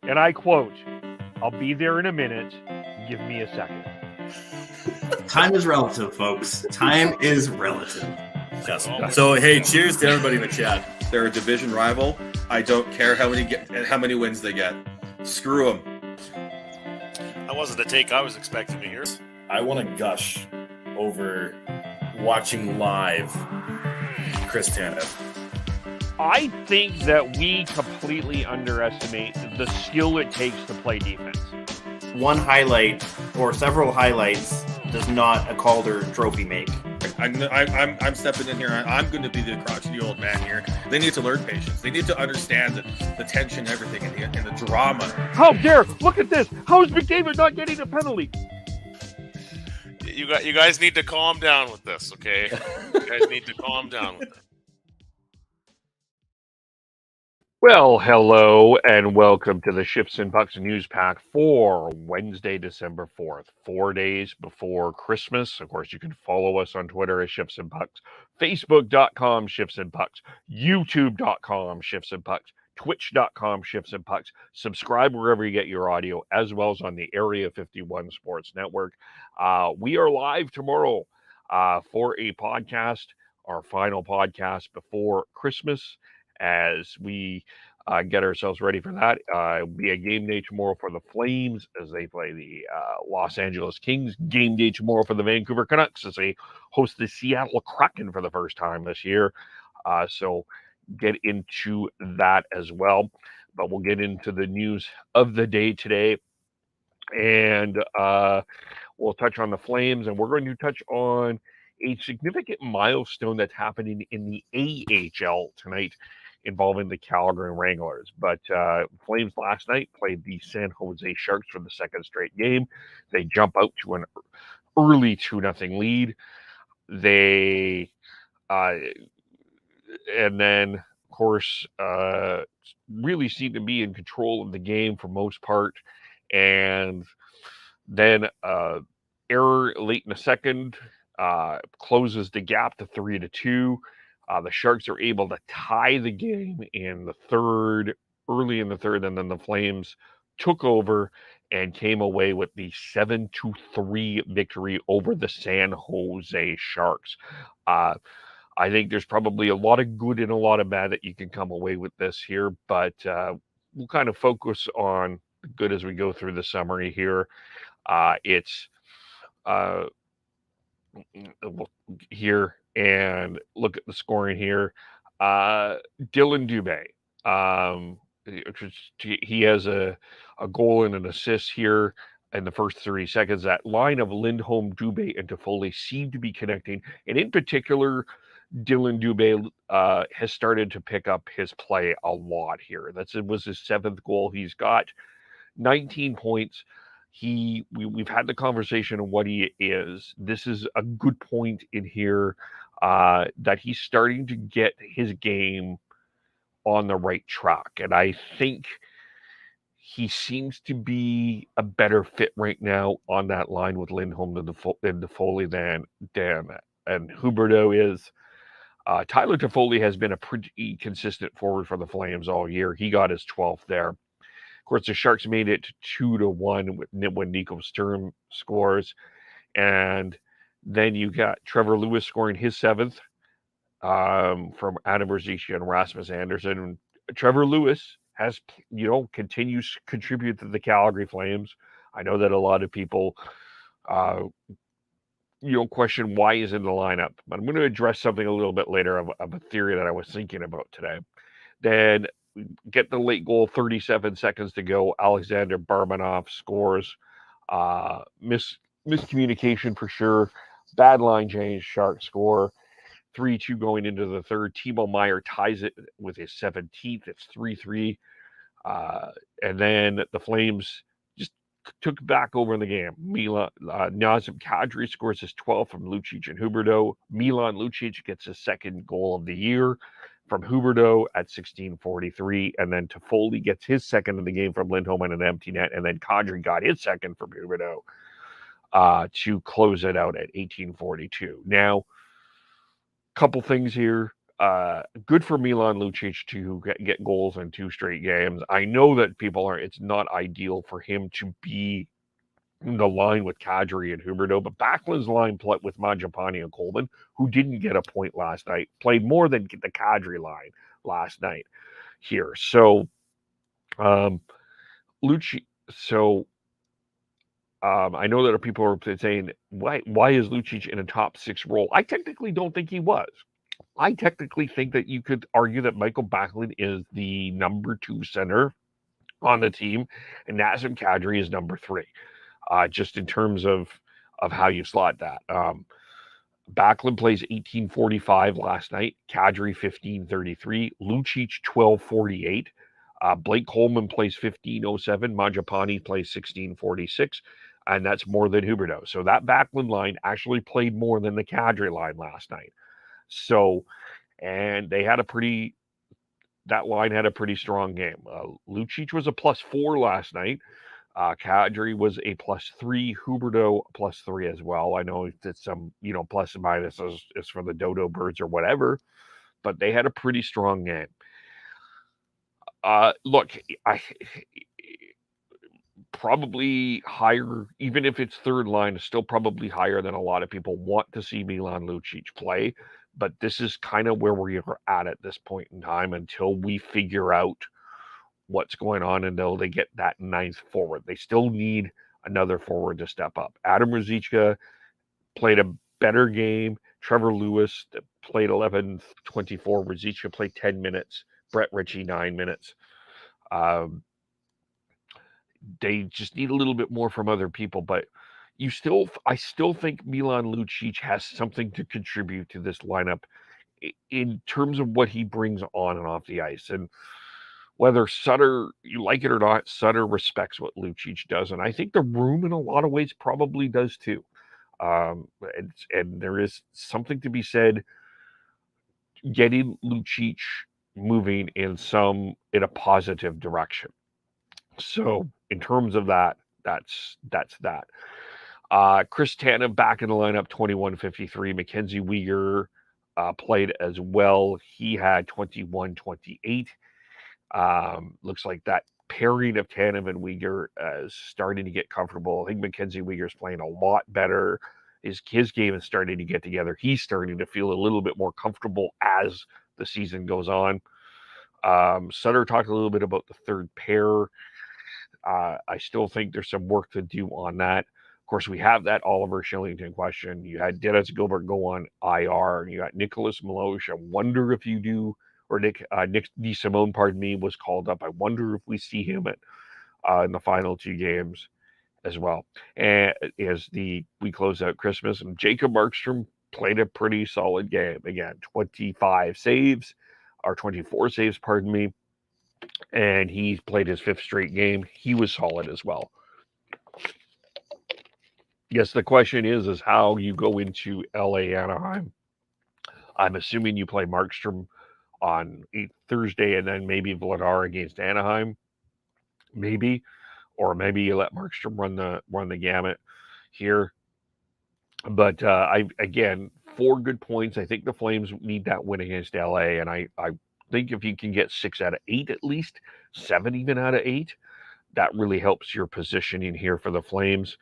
And I quote, "I'll be there in a minute. Give me a second." Time is relative, folks. Time is relative. Yes. So, hey, cheers to everybody in the chat. They're a division rival. I don't care how many wins they get. Screw them. That wasn't the take I was expecting to hear. I want to gush over watching live Chris Tanev. I think that we completely underestimate the skill it takes to play defense. One highlight or several highlights does not a Calder trophy make. I'm stepping in here. I'm going to be the crotchety old man here. They need to learn patience. They need to understand the tension, everything, and the drama. How dare! Look at this. How is McDavid not getting a penalty? You guys need to calm down with this, okay? You guys need to calm down with it. Well, hello and welcome to the Shifts and Pucks News Pack for Wednesday, December 4th, 4 days before Christmas. Of course, you can follow us on Twitter at Shifts and Pucks, Facebook.com Shifts and Pucks, YouTube.com Shifts and Pucks, Twitch.com Shifts and Pucks. Subscribe wherever you get your audio, as well as on the Area 51 Sports Network. We are live tomorrow for a podcast, our final podcast before Christmas, as we get ourselves ready for that. It'll be a game day tomorrow for the Flames as they play the Los Angeles Kings. Game day tomorrow for the Vancouver Canucks as they host the Seattle Kraken for the first time this year. So get into that as well. But we'll get into the news of the day today. And we'll touch on the Flames, and we're going to touch on a significant milestone that's happening in the AHL tonight, involving the Calgary Wranglers. But Flames last night played the San Jose Sharks for the second straight game. They jump out to an early 2-0 lead. They and then, of course, really seem to be in control of the game for most part. And then error late in the second closes the gap to 3-2. The Sharks are able to tie the game in the third, early in the third, and then the Flames took over and came away with the 7-3 victory over the San Jose Sharks. I think there's probably a lot of good and a lot of bad that you can come away with this here, but we'll kind of focus on the good as we go through the summary here. It's here. And look at the scoring here. Dylan Dubé, he has a goal and an assist here in the first 30 seconds. That line of Lindholm, Dubé, and Toffoli seem to be connecting. And in particular, Dylan Dubé has started to pick up his play a lot here. It was his 7th goal. He's got 19 points. We've had the conversation on what he is. This is a good point in here that he's starting to get his game on the right track. And I think he seems to be a better fit right now on that line with Lindholm and Toffoli than and Huberdeau is. Tyler Toffoli has been a pretty consistent forward for the Flames all year. He got his 12th there. Of course, the Sharks made it 2-1 when Nico Sturm scores. And then you got Trevor Lewis scoring his 7th from Adam Ruzicka and Rasmus Andersson. Trevor Lewis has, continues to contribute to the Calgary Flames. I know that a lot of people, question why he's in the lineup. But I'm going to address something a little bit later of a theory that I was thinking about today. Then get the late goal, 37 seconds to go. Alexander Barbanov scores. Miscommunication for sure. Bad line change. Sharks score. 3-2 going into the third. Timo Meier ties it with his 17th. It's 3-3. And then the Flames just took back over in the game. Nazem Kadri scores his 12th from Lucic and Huberdeau. Milan Lucic gets his 2nd goal of the year from Huberdeau at 16:43, and then Toffoli gets his 2nd of the game from Lindholm and an empty net, and then Kadri got his 2nd from Huberdeau to close it out at 18:42. Now, couple things here. good for Milan Lucic to get goals in 2 straight games. I know that it's not ideal for him to be in the line with Kadri and Huberdeau, but Backlund's line with Mangiapane and Coleman, who didn't get a point last night, played more than the Kadri line last night here. So, Lucic, I know that people are saying, why is Lucic in a top 6 role? I technically don't think he was. I technically think that you could argue that Michael Backlund is the number 2 center on the team, and Nazem Kadri is number 3. Just in terms of how you slot that. Backlund plays 18:45 last night. Kadri 15:33. Lucic 12:48. Blake Coleman plays 15:07. Mangiapane plays 16:46. And that's more than Huberdeau. So that Backlund line actually played more than the Kadri line last night. So, and that line had a pretty strong game. Lucic was a +4 last night. Kadri was a +3, Huberdeau +3 as well. I know that some, plus and minus is for the Dodo Birds or whatever, but they had a pretty strong game. Look, I probably higher, even if it's third line, is still probably higher than a lot of people want to see Milan Lucic play. But this is kind of where we are at this point in time until we figure out what's going on until they get that 9th forward. They still need another forward to step up. Adam Ruzicka played a better game. Trevor Lewis played 11-24. Ruzicka played 10 minutes. Brett Ritchie 9 minutes. They just need a little bit more from other people, but I still think Milan Lucic has something to contribute to this lineup in terms of what he brings on and off the ice. And whether Sutter, you like it or not, Sutter respects what Lucic does. And I think the room in a lot of ways probably does too. And there is something to be said getting Lucic moving in a positive direction. So in terms of that, that's that. Chris Tanev back in the lineup, 21:53. Mackenzie Weegar played as well. He had 21:28. Looks like that pairing of Tanev and Weegar is starting to get comfortable. I think Mackenzie Weegar's playing a lot better. His game is starting to get together. He's starting to feel a little bit more comfortable as the season goes on. Sutter talked a little bit about the third pair. I still think there's some work to do on that. Of course, we have that Oliver Shillington question. You had Dennis Gilbert go on IR, and you got Nicholas Milosh. I wonder if you do, or Nick DeSimone, pardon me, was called up. I wonder if we see him in the final 2 games as well. And as we close out Christmas, and Jacob Markstrom played a pretty solid game. Again, 24 saves, pardon me. And he played his 5th straight game. He was solid as well. Yes, the question is how you go into LA Anaheim. I'm assuming you play Markstrom on Thursday and then maybe Vladar against Anaheim. Maybe. Or maybe you let Markstrom run the gamut here. But again, 4 good points. I think the Flames need that win against LA, and I think if you can get 6 out of 8 at least, 7 even out of 8, that really helps your positioning here for the Flames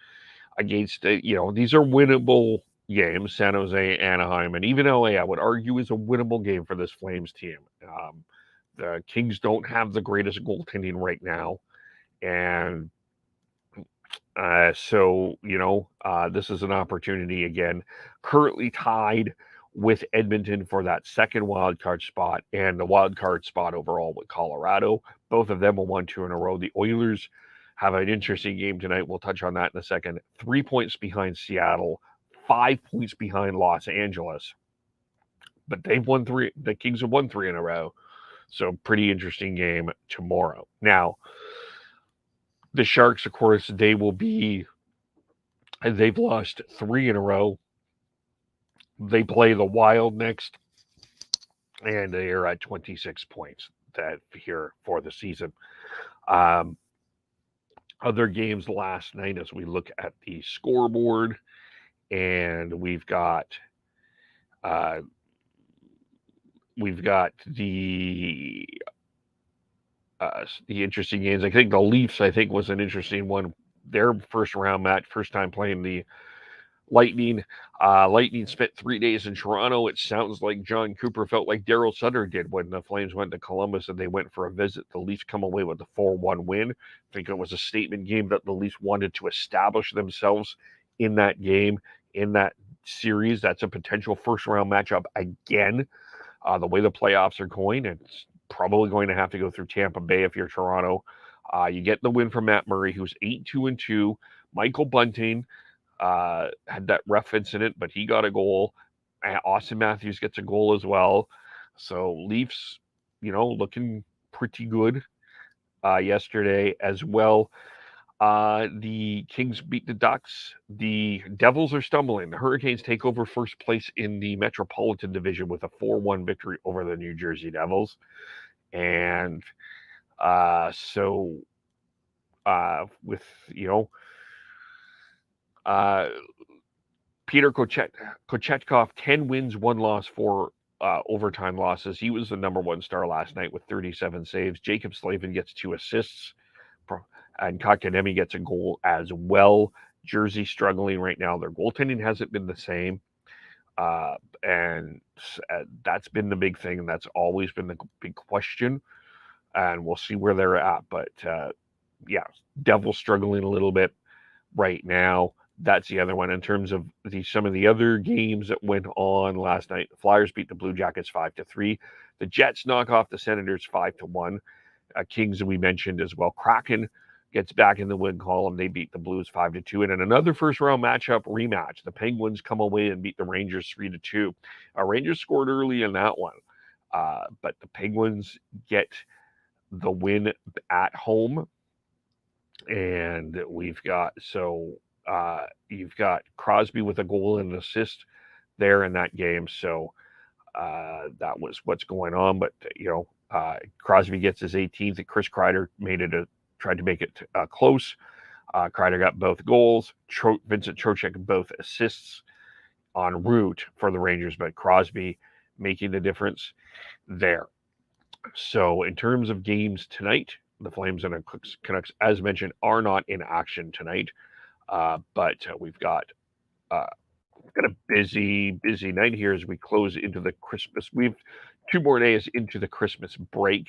against, these are winnable games. San Jose, Anaheim, and even LA, I would argue, is a winnable game for this Flames team. The Kings don't have the greatest goaltending right now. And so, this is an opportunity again, currently tied with Edmonton for that second wild card spot and the wild card spot overall with Colorado. Both of them will won 2 in a row. The Oilers have an interesting game tonight. We'll touch on that in a second. 3 points behind Seattle, 5 points behind Los Angeles. But they've won 3. The Kings have won 3 in a row. So pretty interesting game tomorrow. Now, the Sharks, of course, they've lost 3 in a row. They play the Wild next, and they are at 26 points here for the season. Other games last night as we look at the scoreboard, and we've got we've got the interesting games. I think the Leafs, was an interesting one. Their first round match, first time playing the Lightning. Lightning spent 3 days in Toronto. It sounds like John Cooper felt like Daryl Sutter did when the Flames went to Columbus and they went for a visit. The Leafs come away with a 4-1 win. I think it was a statement game that the Leafs wanted to establish themselves in that game, in that series. That's a potential first-round matchup again. The way the playoffs are going, it's probably going to have to go through Tampa Bay if you're Toronto. You get the win from Matt Murray, who's 8-2-2. Michael Bunting had that ref incident, but he got a goal. Austin Matthews gets a goal as well. So Leafs, looking pretty good yesterday as well. The Kings beat the Ducks. The Devils are stumbling. The Hurricanes take over first place in the Metropolitan Division with a 4-1 victory over the New Jersey Devils. And with, Peter Kochetkov, 10 wins, 1 loss, 4 overtime losses. He was the number 1 star last night with 37 saves. Jacob Slavin gets 2 assists, and Kotkaniemi gets a goal as well. Jersey struggling right now. Their goaltending hasn't been the same, and that's been the big thing, and that's always been the big question. And we'll see where they're at. But Devils struggling a little bit right now. That's the other one. In terms of some of the other games that went on last night, the Flyers beat the Blue Jackets 5-3. The Jets knock off the Senators 5-1. Kings, we mentioned as well. Kraken gets back in the win column. They beat the Blues 5-2. And in another first-round matchup rematch, the Penguins come away and beat the Rangers 3-2. Rangers scored early in that one, but the Penguins get the win at home. And you've got Crosby with a goal and an assist there in that game. So that was what's going on. But Crosby gets his 18th. Chris Kreider tried to make it close. Kreider got both goals. Vincent Trocheck both assists en route for the Rangers, but Crosby making the difference there. So in terms of games tonight, the Flames and the Canucks, as mentioned, are not in action tonight. But we've got a busy night here as we close into the Christmas. We've 2 more days into the Christmas break,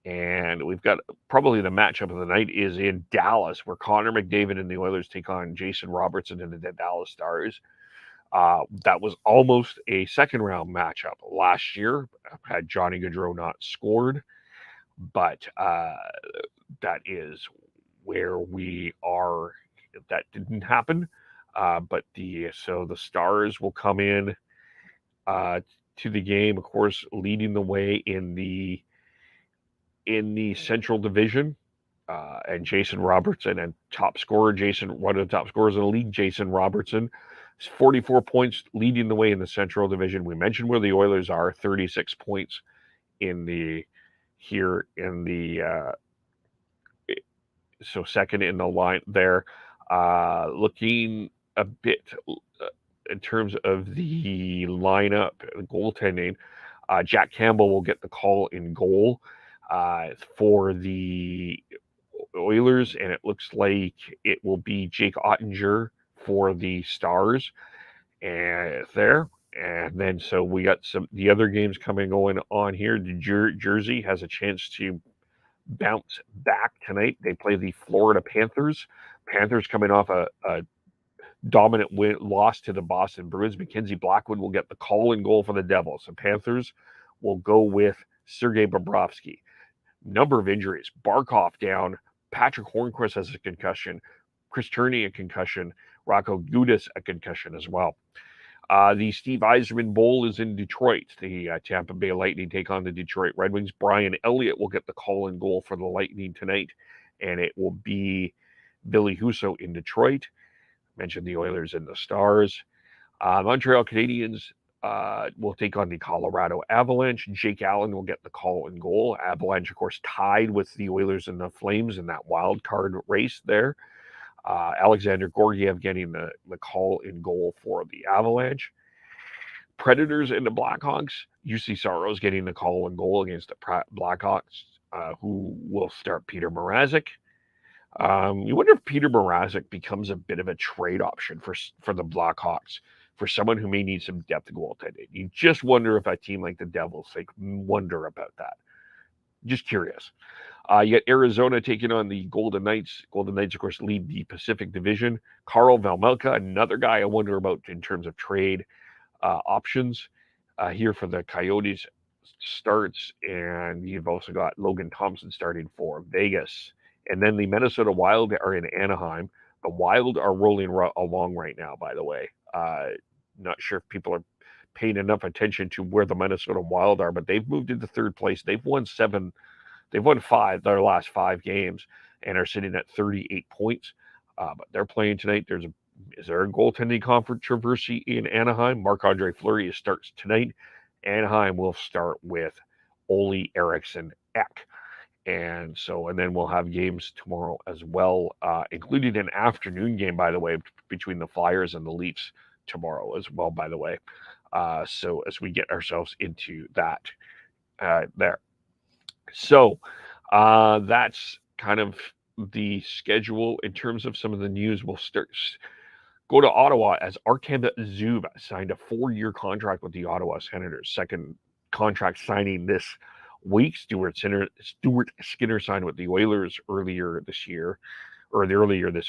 and we've got probably the matchup of the night is in Dallas, where Connor McDavid and the Oilers take on Jason Robertson and the Dallas Stars. That was almost a second-round matchup last year, had Johnny Gaudreau not scored. But that is where we are. That didn't happen. But the Stars will come in to the game, of course, leading the way in the Central Division. And Jason Robertson, and one of the top scorers in the league, Jason Robertson, 44 points, leading the way in the Central Division. We mentioned where the Oilers are, 36 points so second in the line there. Looking a bit in terms of the lineup, goaltending, Jack Campbell will get the call in goal for the Oilers, and it looks like it will be Jake Ottinger for the Stars and there. And then so we got the other games going on here. Jersey has a chance to bounce back tonight. They play the Florida Panthers. Panthers coming off a dominant loss to the Boston Bruins. Mackenzie Blackwood will get the call and goal for the Devils. The Panthers will go with Sergei Bobrovsky. Number of injuries. Barkov down. Patrick Hornquist has a concussion. Chris Turney a concussion. Rocco Gudas a concussion as well. The Steve Yzerman Bowl is in Detroit. The Tampa Bay Lightning take on the Detroit Red Wings. Brian Elliott will get the call and goal for the Lightning tonight, and it will be Billy Husso in Detroit. Mentioned the Oilers and the Stars. Montreal Canadiens will take on the Colorado Avalanche. Jake Allen will get the call and goal. Avalanche, of course, tied with the Oilers and the Flames in that wild card race there. Alexander Gorgiev getting the call in goal for the Avalanche. Predators and the Blackhawks. UC Saros getting the call and goal against the Blackhawks, who will start Peter Mrazek. You wonder if Peter Mrazek becomes a bit of a trade option for the Blackhawks, for someone who may need some depth goaltending. You just wonder if a team like the Devils wonder about that. Just curious. Yet Arizona taking on the Golden Knights. Golden Knights, of course, lead the Pacific Division. Carl Valmelka, another guy I wonder about in terms of trade options here for the Coyotes starts. And you've also got Logan Thompson starting for Vegas. And then the Minnesota Wild are in Anaheim. The Wild are rolling along right now, by the way. Not sure if people are paying enough attention to where the Minnesota Wild are, but they've moved into third place. They've won 5 their last 5 games and are sitting at 38 points. But they're playing tonight. Is there a goaltending controversy in Anaheim? Marc-Andre Fleury starts tonight. Anaheim will start with Ole Eriksson Ek. And then we'll have games tomorrow as well, including an afternoon game, by the way, between the Flyers and the Leafs tomorrow as well, by the way. So as we get ourselves into that there. So that's kind of the schedule. In terms of some of the news, we'll go to Ottawa as Artem Zub signed a 4-year contract with the Ottawa Senators. Second contract signing this week. Stuart Skinner signed with the Oilers earlier this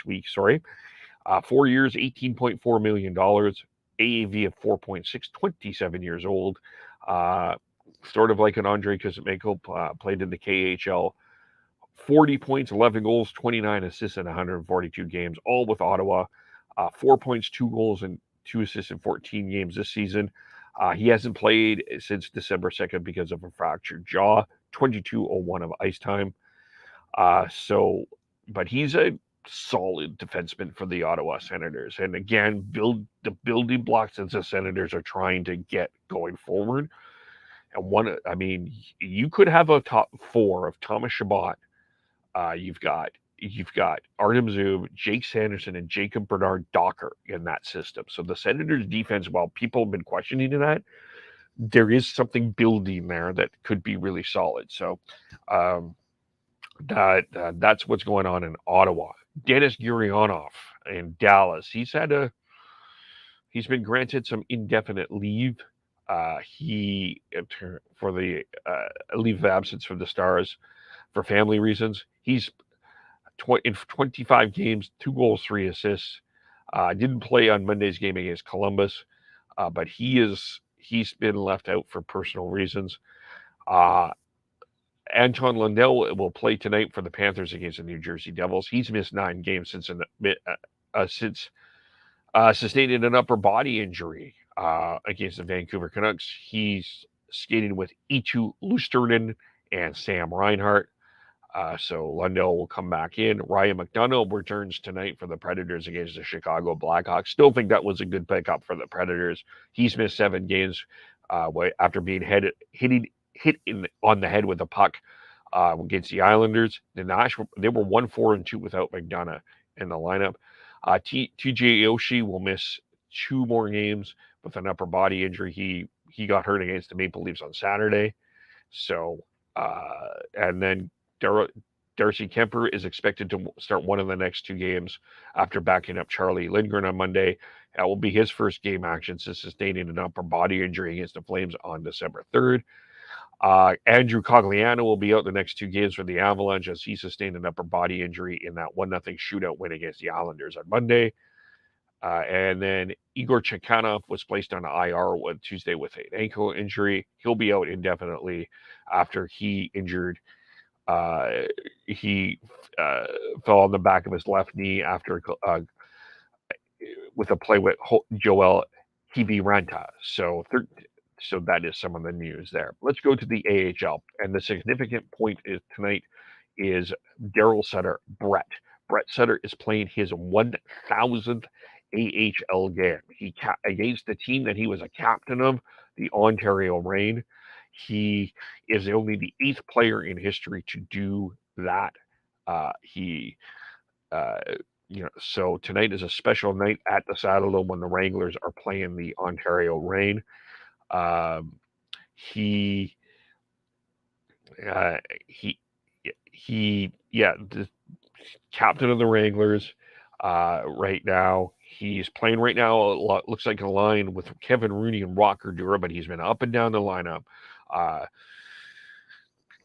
week. 4 years, $18.4 million, AAV of 4.6, 27 years old. Sort of like an Andrei Kuzmenko, played in the KHL. 40 points, 11 goals, 29 assists in 142 games, all with Ottawa. 4 points, 2 goals, and 2 assists in 14 games this season. He hasn't played since December 2nd because of a fractured jaw. 22:01 of ice time. But he's a solid defenseman for the Ottawa Senators. And again, the building blocks that the Senators are trying to get going forward. And you could have a top 4 of Thomas Chabot. You've got Artem Zub, Jake Sanderson, and Jacob Bernard Docker in that system. So the Senators' defense, while people have been questioning that, there is something building there that could be really solid. So that's what's going on in Ottawa. Denis Gurianov in Dallas. He's been granted some indefinite leave. For the leave of absence from the Stars for family reasons. He's in 25 games, 2 goals, 3 assists. Didn't play on Monday's game against Columbus, but he's been left out for personal reasons. Anton Lundell will play tonight for the Panthers against the New Jersey Devils. He's missed 9 games since sustaining an upper body injury against the Vancouver Canucks. He's skating with Eetu Luostarinen and Sam Reinhart. So Lundell will come back in. Ryan McDonough returns tonight for the Predators against the Chicago Blackhawks. Still think that was a good pickup for the Predators. He's missed 7 games after being hit on the head with a puck against the Islanders. They were 1-4-2 without McDonough in the lineup. TJ Oshie will miss 2 more games with an upper body injury. He got hurt against the Maple Leafs on Saturday. So, and then Darcy Kemper is expected to start one of the next 2 games after backing up Charlie Lindgren on Monday. That will be his first game action since sustaining an upper body injury against the Flames on December 3rd. Andrew Cogliano will be out the next 2 games for the Avalanche as he sustained an upper body injury in that 1-0 shootout win against the Islanders on Monday. And then Igor Chekhanov was placed on IR on Tuesday with an ankle injury. He'll be out indefinitely after he injured. He fell on the back of his left knee after with a play with Joel Kiviranta. So that is some of the news there. Let's go to the AHL. And the significant point tonight is Daryl Sutter, Brett. Brett Sutter is playing his 1,000th AHL game. Against the team that he was a captain of, the Ontario Reign. He is only the 8th player in history to do that. So tonight is a special night at the Saddledome when the Wranglers are playing the Ontario Reign. He the captain of the Wranglers right now. He's playing right now. A lot, looks like a line with Kevin Rooney and Walker Dura, but he's been up and down the lineup.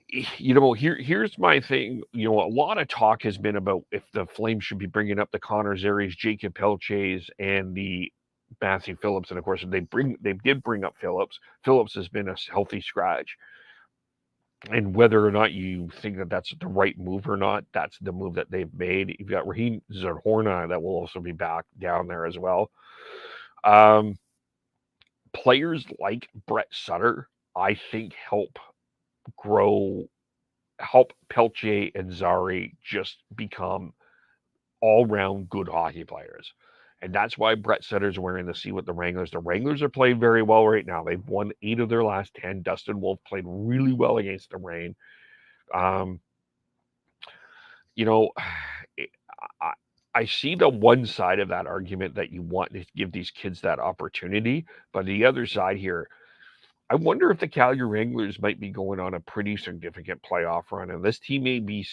Here's my thing. A lot of talk has been about if the Flames should be bringing up the Connor Zary's, Jacob Pelches, and the Matthew Phillips, and of course they did bring up Phillips. Phillips has been a healthy scratch, and whether or not you think that that's the right move or not, that's the move that they've made. You've got Raheem Zerhorna that will also be back down there as well. Players like Brett Sutter, I think, help Pelche and Zary just become all-round good hockey players. And that's why Brett Sutter's wearing the C with the Wranglers. The Wranglers are playing very well right now. They've won 8 of their last 10. Dustin Wolf played really well against the Reign. I see the one side of that argument that you want to give these kids that opportunity. But the other side here, I wonder if the Calgary Wranglers might be going on a pretty significant playoff run. And this team may be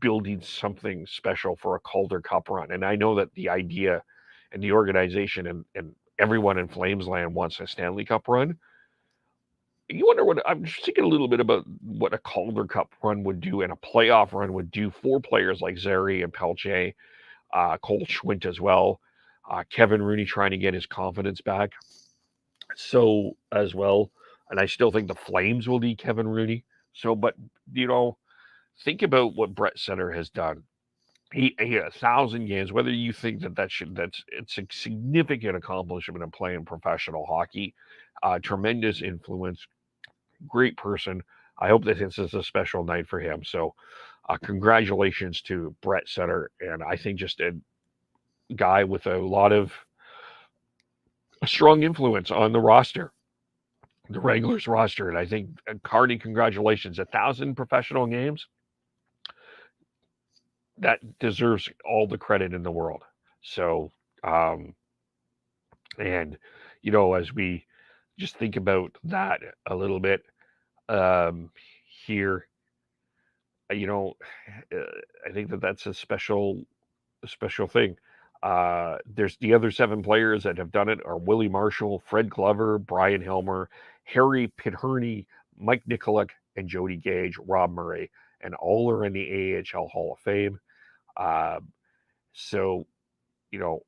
building something special for a Calder Cup run. And I know that the idea and the organization and everyone in Flamesland wants a Stanley Cup run. You wonder what I'm just thinking a little bit about what a Calder Cup run would do and a playoff run would do for players like Zary and Pelche, Cole Schwint as well, Kevin Rooney trying to get his confidence back. So as well, and I still think the Flames will need Kevin Rooney. So, but think about what Brett Sutter has done. He had 1,000 games. Whether you think it's a significant accomplishment in playing professional hockey, tremendous influence, great person. I hope that this is a special night for him. So, congratulations to Brett Sutter, and I think just a guy with a strong influence on the roster, the Wranglers roster, and I think Carney, congratulations, 1,000 professional games. That deserves all the credit in the world. So, and as we just think about that a little bit here, I think that's a special thing. There's the other 7 players that have done it are Willie Marshall, Fred Glover, Brian Helmer, Harry Pitherney, Mike Nikolak, and Jody Gage, Rob Murray, and all are in the AHL Hall of Fame. So, I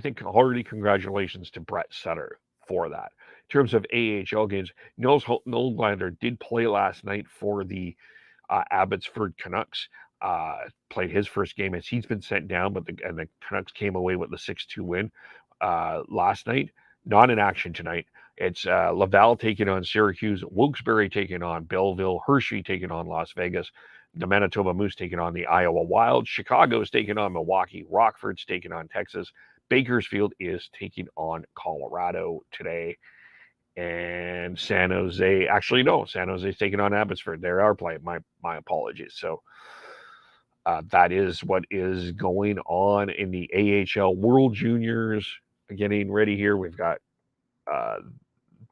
think already congratulations to Brett Sutter for that. In terms of AHL games, Nils Nordlander did play last night for the Abbotsford Canucks. Played his first game as he's been sent down, but the Canucks came away with the 6-2 win last night. Not in action tonight. It's Laval taking on Syracuse, Wilkes-Barre taking on Belleville, Hershey taking on Las Vegas, the Manitoba Moose taking on the Iowa Wild, Chicago's taking on Milwaukee, Rockford's taking on Texas, Bakersfield is taking on Colorado today, and San Jose's taking on Abbotsford. They are playing. My apologies. So that is what is going on in the AHL World Juniors. Getting ready here. We've got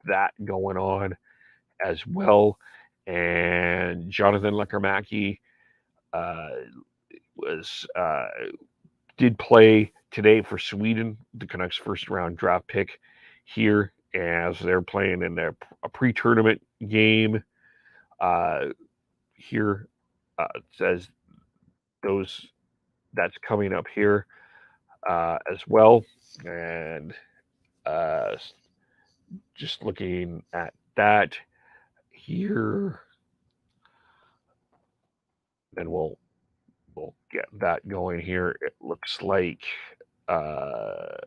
that going on as well. And Jonathan Lekarmaki did play today for Sweden, the Canucks' first-round draft pick here, as they're playing in a pre-tournament game here. It says that's coming up here as well. And just looking at that here, and we'll get that going here. It looks like, of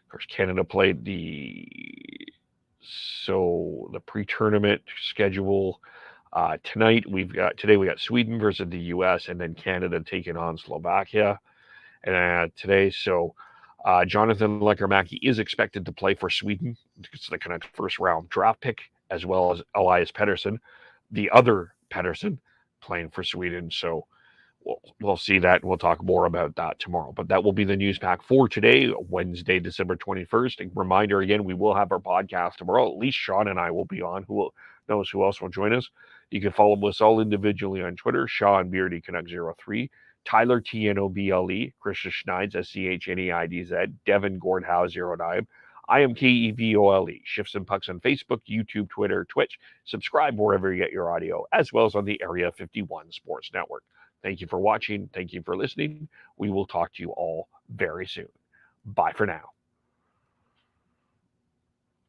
course, Canada played the pre-tournament schedule tonight. Today we got Sweden versus the U.S. and then Canada taking on Slovakia. And today, Jonathan Lekarmaki is expected to play for Sweden. It's the Canucks' first-round draft pick, as well as Elias Pettersson, the other Pettersson, playing for Sweden. So we'll see that. We'll talk more about that tomorrow. But that will be the news pack for today, Wednesday, December 21st. A reminder again, we will have our podcast tomorrow. At least Sean and I will be on. Who knows who else will join us? You can follow us all individually on Twitter. Sean Beardy Canuck 03, Tyler TNOBLE, Christian Schneids SCHNEIDZ, Devin Gordhow 09. I am KEVOLE. Shifts and Pucks on Facebook, YouTube, Twitter, Twitch. Subscribe wherever you get your audio, as well as on the Area 51 Sports Network. Thank you for watching. Thank you for listening. We will talk to you all very soon. Bye for now.